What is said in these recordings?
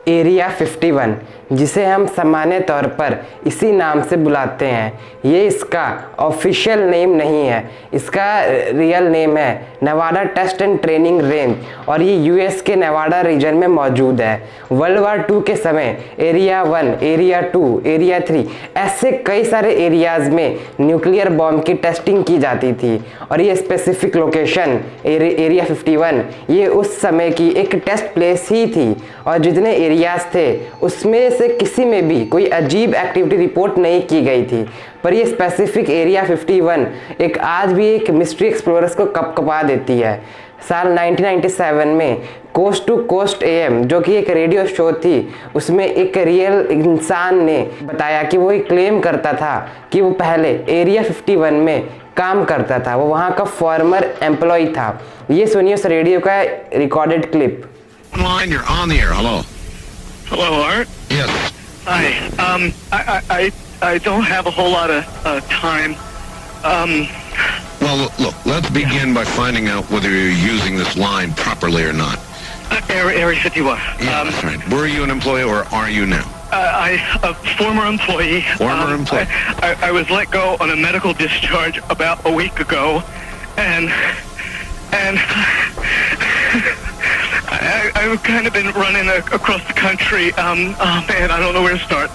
Area 51, जिसे हम सामान्य तौर पर इसी नाम से बुलाते हैं। ये इसका ऑफिशियल नेम नहीं है, इसका रियल नेम है Nevada test and training range, और ये यूएस के नेवाडा रीजन में मौजूद है। वर्ल्ड वार 2 के समय एरिया 1, एरिया 2, एरिया 3 ऐसे कई सारे एरियाज में न्यूक्लियर बॉम्ब की टेस्टिंग की जाती थी, और ये स्पेसिफिक लोकेशन एरिया 51 ये उस समय की एक टेस्ट प्लेस ही थी, और जितने एरियाज थे उसमें से किसी में भी कोई अजीब एक्टिविटी रिपोर्ट नहीं की गई थी। पर ये स्पेसिफिक एरिया 51 एक आज भी एक मिस्ट्री एक्सप्लोरर्स को कपकपा देती है। साल 1997 में कोस्ट टू कोस्ट AM जो कि एक रेडियो शो थी, उसमें एक रियल इंसान ने बताया कि वो क्लेम करता था कि वो पहले एरिया 51 में काम करता था, वो वहाँ का फॉर्मर एम्प्लॉय था। ये सुनिए उस रेडियो का recorded clip. Line, you're on the air. Hello. Hello, Art. Yes. Hi. I don't have a whole lot of time. Well, look, let's begin by finding out whether you're using this line properly or not. Area 51. Yeah, that's right. Were you an employee or are you now? A former employee. Former employee. I was let go on a medical discharge about a week ago, and I've kind of been running across the country. Oh man, I don't know where to start.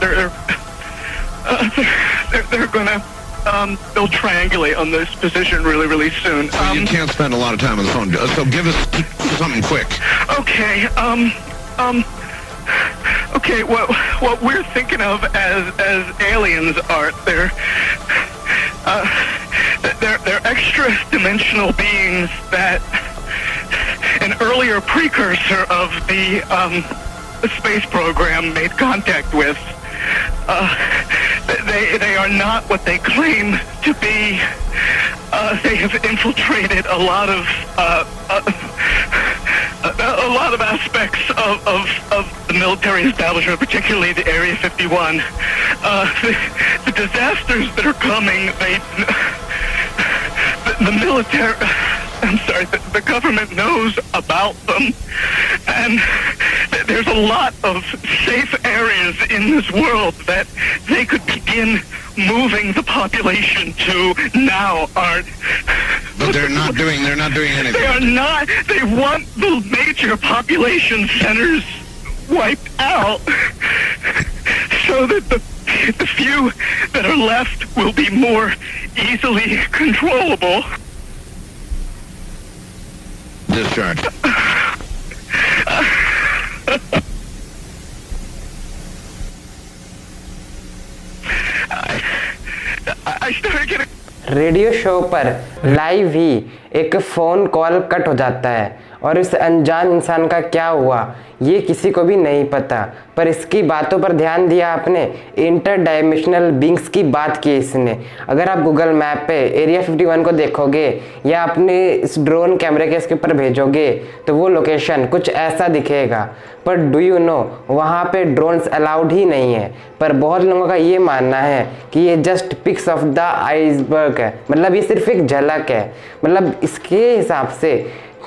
They're gonna they'll triangulate on this position really soon. So you can't spend a lot of time on the phone. So give us something quick. Okay. Okay. What we're thinking of as aliens are they're extra dimensional beings that an earlier precursor of the space program made contact with. They are not what they claim to be. They have infiltrated a lot of aspects of the military establishment, particularly the Area 51. The disasters that are coming, the military. I'm sorry, the government knows about them, and there's a lot of safe areas in this world that they could begin moving the population to now, Art. But they're not doing anything. They are not. They want the major population centers wiped out so that the few that are left will be more easily controllable. Discharge. I started getting. Radio show पर live ही एक phone call cut हो जाता है, और इस अनजान इंसान का क्या हुआ ये किसी को भी नहीं पता। पर इसकी बातों पर ध्यान दिया आपने, इंटर डायमेंशनल बींग्स की बात की इसने। अगर आप गूगल मैप पे एरिया 51 को देखोगे या अपने इस ड्रोन कैमरे के इसके ऊपर भेजोगे तो वो लोकेशन कुछ ऐसा दिखेगा। पर डू यू नो, वहाँ पे ड्रोन्स अलाउड ही नहीं है। पर बहुत लोगों का ये मानना है कि ये जस्ट पिक्स ऑफ द आइसबर्ग है, मतलब ये सिर्फ एक झलक है। मतलब इसके हिसाब से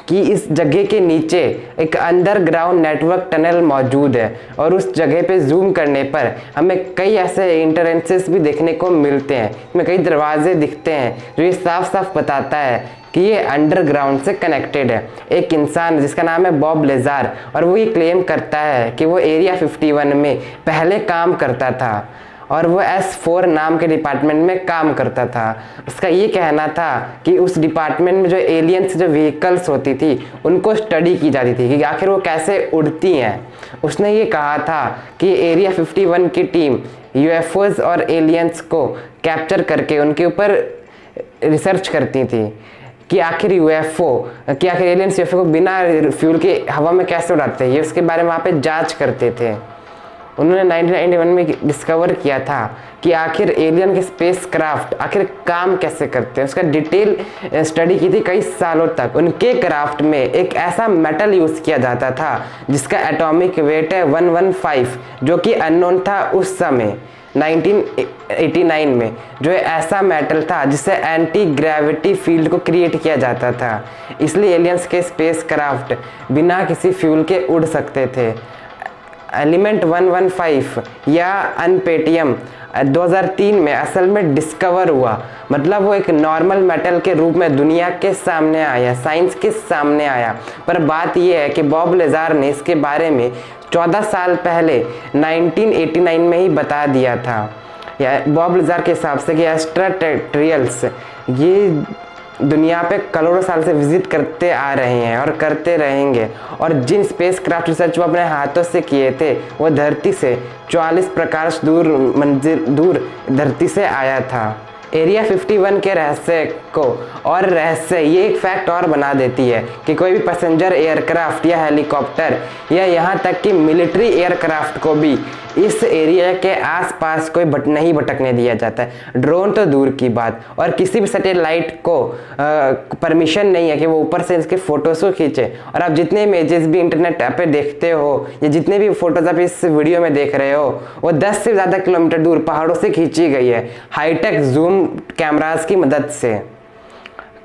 कि इस जगह के नीचे एक अंडरग्राउंड नेटवर्क टनल मौजूद है, और उस जगह पे जूम करने पर हमें कई ऐसे इंटरेंसेस भी देखने को मिलते हैं, इसमें कई दरवाजे दिखते हैं जो ये साफ साफ बताता है कि ये अंडरग्राउंड से कनेक्टेड है। एक इंसान जिसका नाम है बॉब लेजार, और वो ये क्लेम करता है कि वो एरिया 51 में पहले काम करता था, और वो S4 नाम के डिपार्टमेंट में काम करता था। उसका ये कहना था कि उस डिपार्टमेंट में जो एलियंस जो व्हीकल्स होती थी उनको स्टडी की जाती थी कि आखिर वो कैसे उड़ती हैं। उसने ये कहा था कि एरिया 51 की टीम UFOs और एलियंस को कैप्चर करके उनके ऊपर रिसर्च करती थी कि आखिर एलियंस UFO को बिना फ्यूल के हवा में कैसे उड़ाते हैं, ये उसके बारे में वहाँ पे जांच करते थे। उन्होंने 1991 में डिस्कवर किया था कि आखिर एलियन के स्पेस क्राफ्ट आखिर काम कैसे करते हैं। उसका डिटेल स्टडी की थी कई सालों तक। उनके क्राफ्ट में एक ऐसा मेटल यूज़ किया जाता था जिसका एटॉमिक वेट है 115, जो कि अननोन था उस समय 1989 में। जो ऐसा मेटल था जिससे एंटी ग्रेविटी फील्ड को क्रिएट किया जाता था, इसलिए एलियंस के स्पेस क्राफ्ट बिना किसी फ्यूल के उड़ सकते थे। एलिमेंट 115 या अनपेटियम 2003 में असल में डिस्कवर हुआ। मतलब वो एक नॉर्मल मेटल के रूप में दुनिया के सामने आया, साइंस के सामने आया। पर बात ये है कि बॉब लेजार ने इसके बारे में 14 साल पहले 1989 में ही बता दिया था। या बॉब लेजार के हिसाब से कि एक्स्ट्राटेरियल्स ये दुनिया पे करोड़ों साल से विजिट करते आ रहे हैं और करते रहेंगे, और जिन स्पेस क्राफ्ट रिसर्च वो अपने हाथों से किए थे वो धरती से 44 प्रकाश मंजिल दूर धरती से आया था। एरिया 51 के रहस्य को और रहस्य ये एक फैक्ट और बना देती है कि कोई भी पैसेंजर एयरक्राफ्ट या हेलीकॉप्टर या यहाँ तक कि मिलिट्री एयरक्राफ्ट को भी इस एरिया के आसपास कोई नहीं भटकने दिया जाता है। ड्रोन तो दूर की बात, और किसी भी सैटेलाइट को परमिशन नहीं है कि वो ऊपर से इसके फोटोज को खींचे। और आप जितने इमेजेस भी इंटरनेट पे देखते हो या जितने भी फोटोज आप इस वीडियो में देख रहे हो वो 10 से ज़्यादा किलोमीटर दूर पहाड़ों से खींची गई है हाईटेक जूम कैमरास की मदद से।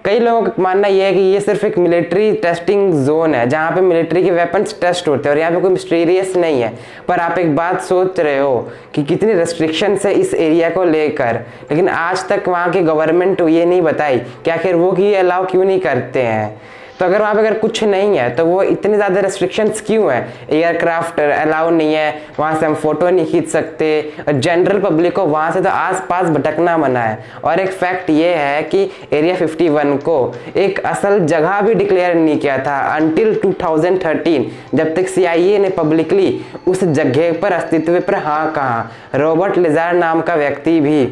कई लोगों का मानना यह है कि ये सिर्फ एक मिलिट्री टेस्टिंग जोन है जहाँ पे मिलिट्री के वेपन्स टेस्ट होते हैं और यहाँ पे कोई मिस्टीरियस नहीं है। पर आप एक बात सोच रहे हो कि कितनी रेस्ट्रिक्शंस है इस एरिया को लेकर, लेकिन आज तक वहाँ की गवर्नमेंट ये नहीं बताई कि आखिर वो कि अलाउ क्यों नहीं करते हैं। तो अगर वहाँ पे अगर कुछ नहीं है तो वो इतने ज़्यादा रेस्ट्रिक्शंस क्यों है? एयरक्राफ्ट अलाउ नहीं है, वहाँ से हम फोटो नहीं खींच सकते, और जनरल पब्लिक को वहाँ से तो आसपास भटकना मना है। और एक फैक्ट ये है कि एरिया 51 को एक असल जगह भी डिक्लेयर नहीं किया था अंटिल 2013, जब तक CIA ने पब्लिकली उस जगह पर अस्तित्व पर हाँ कहा। रॉबर्ट लेजार नाम का व्यक्ति भी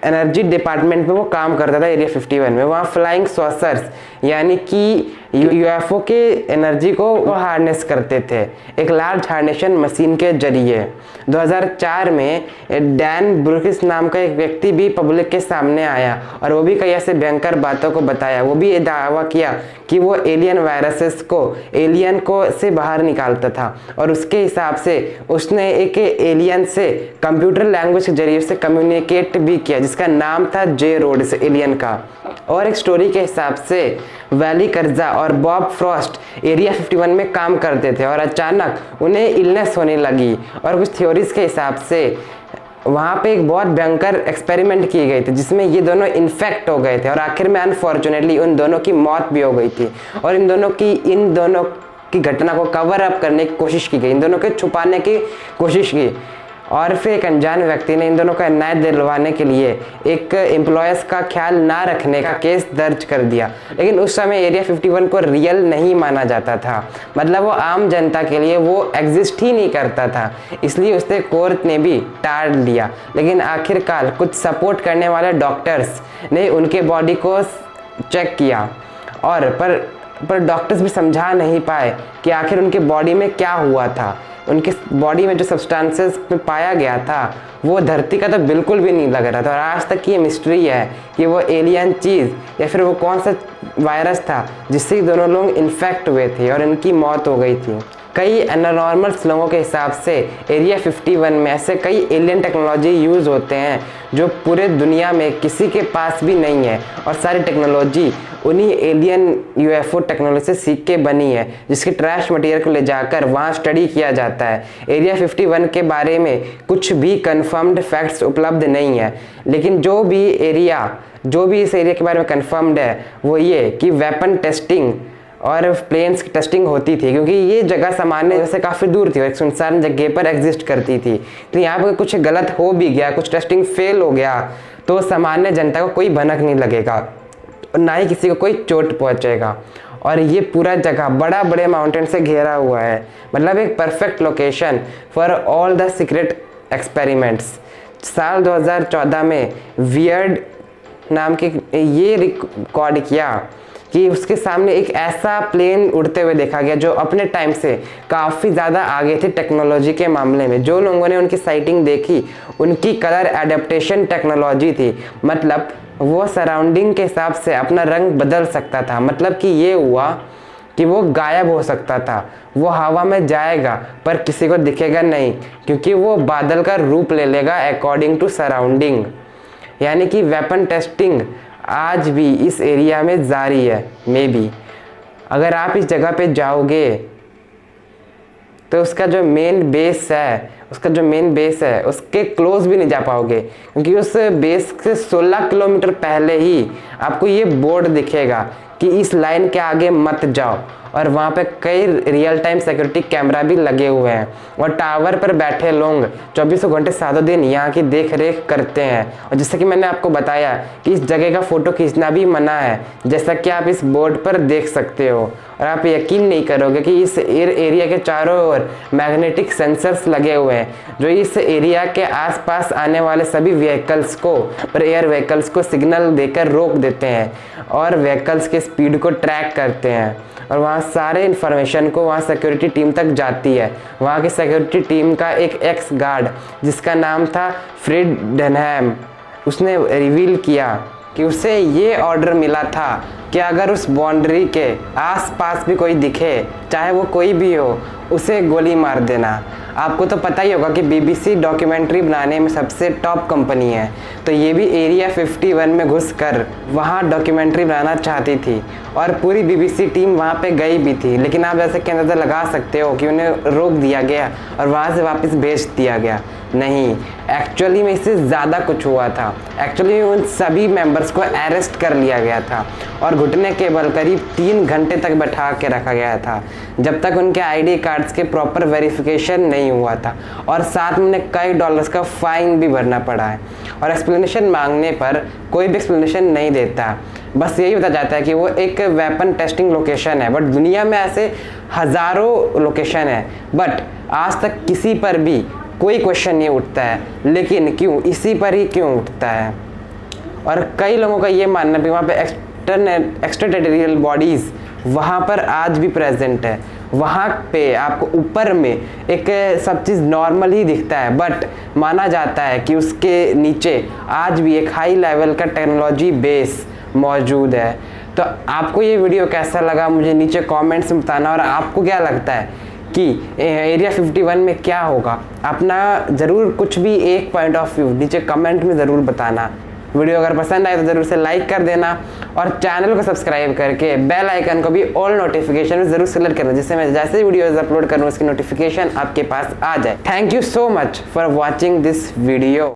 एनर्जी डिपार्टमेंट में वो काम करता था एरिया 51 में। वहाँ फ्लाइंग सॉसर्स यानी कि UFO के एनर्जी को वो हार्नेस करते थे एक लार्ज हार्नेशन मशीन के जरिए। 2004 में डैन ब्रूकिस नाम का एक व्यक्ति भी पब्लिक के सामने आया और वो भी कई ऐसे भयंकर बातों को बताया। वो भी ये दावा किया कि वो एलियन वायरसेस को एलियन को से बाहर निकालता था, और उसके हिसाब से उसने एक एलियन से कंप्यूटर लैंग्वेज के जरिए से कम्युनिकेट भी किया जिसका नाम था जे रोड्स एलियन का। और एक स्टोरी के हिसाब से वैली कर्जा और बॉब फ्रॉस्ट एरिया 51 में काम करते थे और अचानक उन्हें इलनेस होने लगी, और कुछ थ्योरीज के हिसाब से वहाँ पे एक बहुत भयंकर एक्सपेरिमेंट किए गए थे जिसमें ये दोनों इन्फेक्ट हो गए थे, और आखिर में अनफॉर्चुनेटली उन दोनों की मौत भी हो गई थी। और इन दोनों की घटना को कवर अप करने की कोशिश की गई, इन दोनों को छुपाने की कोशिश की, और फिर एक अनजान व्यक्ति ने इन दोनों का न्याय दिलवाने के लिए एक एम्प्लॉयज़ का ख्याल ना रखने का केस दर्ज कर दिया। लेकिन उस समय एरिया 51 को रियल नहीं माना जाता था, मतलब वो आम जनता के लिए वो एग्जिस्ट ही नहीं करता था, इसलिए उससे कोर्ट ने भी टाल दिया। लेकिन आखिरकार कुछ सपोर्ट करने वाले डॉक्टर्स ने उनके बॉडी को चेक किया, और पर डॉक्टर्स भी समझा नहीं पाए कि आखिर उनके बॉडी में क्या हुआ था। उनके बॉडी में जो सब्सटेंसेस पाया गया था वो धरती का तो बिल्कुल भी नहीं लग रहा था, और आज तक ये मिस्ट्री है कि वो एलियन चीज़ या फिर वो कौन सा वायरस था जिससे दोनों लोग इन्फेक्ट हुए थे और इनकी मौत हो गई थी। कई एनॉर्मल्स लोगों के हिसाब से एरिया 51 में ऐसे कई एलियन टेक्नोलॉजी यूज़ होते हैं जो पूरे दुनिया में किसी के पास भी नहीं है, और सारी टेक्नोलॉजी उन्हीं एलियन UFO टेक्नोलॉजी से सीख के बनी है जिसके ट्रैश मटेरियल को ले जाकर वहाँ स्टडी किया जाता है। एरिया 51 के बारे में कुछ भी कंफर्म्ड फैक्ट्स उपलब्ध नहीं है, लेकिन जो भी इस एरिया के बारे में कंफर्म्ड है वो ये कि वेपन टेस्टिंग और प्लेन्स की टेस्टिंग होती थी, क्योंकि ये जगह सामान्य से काफ़ी दूर थी और एक सुनसान जगह पर एग्जिस्ट करती थी। तो यहाँ पर कुछ गलत हो भी गया, कुछ टेस्टिंग फेल हो गया, तो सामान्य जनता को कोई भनक नहीं लगेगा और ना ही किसी को कोई चोट पहुँचेगा। और ये पूरा जगह बड़े माउंटेन से घेरा हुआ है, मतलब एक perfect location for all the secret experiments. साल 2014 में वियर्ड नाम के ये रिकॉर्ड किया कि उसके सामने एक ऐसा प्लेन उड़ते हुए देखा गया जो अपने टाइम से काफ़ी ज़्यादा आगे थे टेक्नोलॉजी के मामले में। जो लोगों ने उनकी साइटिंग देखी उनकी कलर एडेप्टेशन टेक्नोलॉजी थी, मतलब वो सराउंडिंग के हिसाब से अपना रंग बदल सकता था। मतलब कि ये हुआ कि वो गायब हो सकता था, वो हवा में जाएगा पर किसी को दिखेगा नहीं, क्योंकि वो बादल का रूप ले लेगा अकॉर्डिंग टू सराउंडिंग। यानी कि वेपन टेस्टिंग आज भी इस एरिया में जारी है। मे बी अगर आप इस जगह पे जाओगे तो उसका जो मेन बेस है उसके क्लोज भी नहीं जा पाओगे, क्योंकि उस बेस से 16 किलोमीटर पहले ही आपको ये बोर्ड दिखेगा कि इस लाइन के आगे मत जाओ। और वहाँ पे कई रियल टाइम सिक्योरिटी कैमरा भी लगे हुए हैं और टावर पर बैठे लोग 24 घंटे 7 दिन यहाँ की देख रेख करते हैं। और जैसे कि मैंने आपको बताया कि इस जगह का फ़ोटो खींचना भी मना है, जैसा कि आप इस बोर्ड पर देख सकते हो। और आप यकीन नहीं करोगे कि इस एरिया के चारों ओर मैग्नेटिक सेंसर्स लगे हुए हैं, जो इस एरिया के आसपास आने वाले सभी व्हीकल्स को और एयर व्हीकल्स को सिग्नल देकर रोक देते हैं और व्हीकल्स के स्पीड को ट्रैक करते हैं। और वहाँ सारे इन्फॉर्मेशन को वहाँ सिक्योरिटी टीम तक जाती है। वहाँ की सिक्योरिटी टीम का एक एक्स गार्ड जिसका नाम था फ्रेड डनहैम, उसने रिवील किया कि उसे ये ऑर्डर मिला था कि अगर उस बाउंड्री के आसपास भी कोई दिखे, चाहे वो कोई भी हो, उसे गोली मार देना। आपको तो पता ही होगा कि BBC डॉक्यूमेंट्री बनाने में सबसे टॉप कंपनी है, तो ये भी एरिया 51 में घुसकर वहाँ डॉक्यूमेंट्री बनाना चाहती थी और पूरी BBC टीम वहाँ पे गई भी थी। लेकिन आप जैसे कि अंदाज़ा लगा सकते हो कि उन्हें रोक दिया गया और वहाँ से वापस भेज दिया गया। नहीं, एक्चुअली में इससे ज़्यादा कुछ हुआ था। एक्चुअली उन सभी मेंबर्स को अरेस्ट कर लिया गया था और घुटने के बल करीब 3 घंटे तक बैठा के रखा गया था, जब तक उनके ID कार्ड्स के प्रॉपर वेरिफिकेशन नहीं हुआ था। और साथ में उन्हें कई डॉलर्स का फाइन भी भरना पड़ा है। और एक्सप्लेनेशन मांगने पर कोई भी एक्सप्लेनेशन नहीं देता, बस यही बताया जाता है कि वो एक वेपन टेस्टिंग लोकेशन है। बट दुनिया में ऐसे हज़ारों लोकेशन है, बट आज तक किसी पर भी कोई क्वेश्चन नहीं उठता है। लेकिन क्यों, इसी पर ही क्यों उठता है? और कई लोगों का ये मानना भी वहाँ पे एक्स्ट्राटेरियल बॉडीज़ वहाँ पर आज भी प्रेजेंट है। वहाँ पे आपको ऊपर में एक सब चीज़ नॉर्मल ही दिखता है, बट माना जाता है कि उसके नीचे आज भी एक हाई लेवल का टेक्नोलॉजी बेस मौजूद है। तो आपको ये वीडियो कैसा लगा मुझे नीचे कमेंट्स में बताना, और आपको क्या लगता है कि एरिया 51 में क्या होगा? अपना ज़रूर कुछ भी एक पॉइंट ऑफ व्यू नीचे कमेंट में ज़रूर बताना। वीडियो अगर पसंद आए तो ज़रूर से लाइक कर देना और चैनल को सब्सक्राइब करके बेल आइकन को भी ऑल नोटिफिकेशन में ज़रूर सेलेक्ट करना, जिससे मैं जैसे वीडियोज़ अपलोड करूँ उसकी नोटिफिकेशन आपके पास आ जाए। Thank you so much for watching this video.